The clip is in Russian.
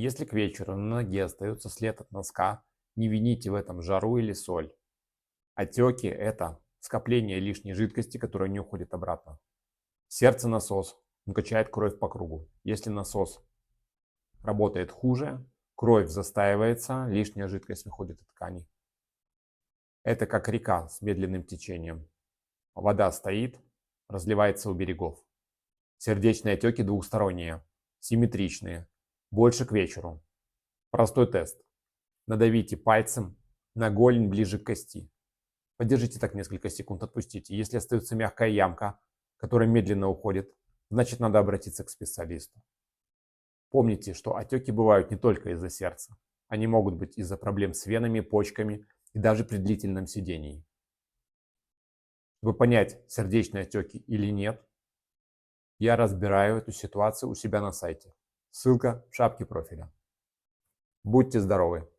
Если к вечеру на ноге остается след от носка, не вините в этом жару или соль. Отеки– это скопление лишней жидкости, которая не уходит обратно. Сердце насос. Он качает кровь по кругу. Если насос работает хуже, кровь застаивается, лишняя жидкость выходит из тканей. Это как река с медленным течением. Вода стоит, разливается у берегов. Сердечные отеки двухсторонние, симметричные, больше к вечеру. Простой тест. Надавите пальцем на голень ближе к кости. Подержите так несколько секунд, отпустите. Если остается мягкая ямка, которая медленно уходит, значит надо обратиться к специалисту. Помните, что отеки бывают не только из-за сердца. Они могут быть из-за проблем с венами, почками и даже при длительном сидении. Чтобы понять, сердечные отеки или нет, я разбираю эту ситуацию у себя на сайте. Ссылка в шапке профиля. Будьте здоровы!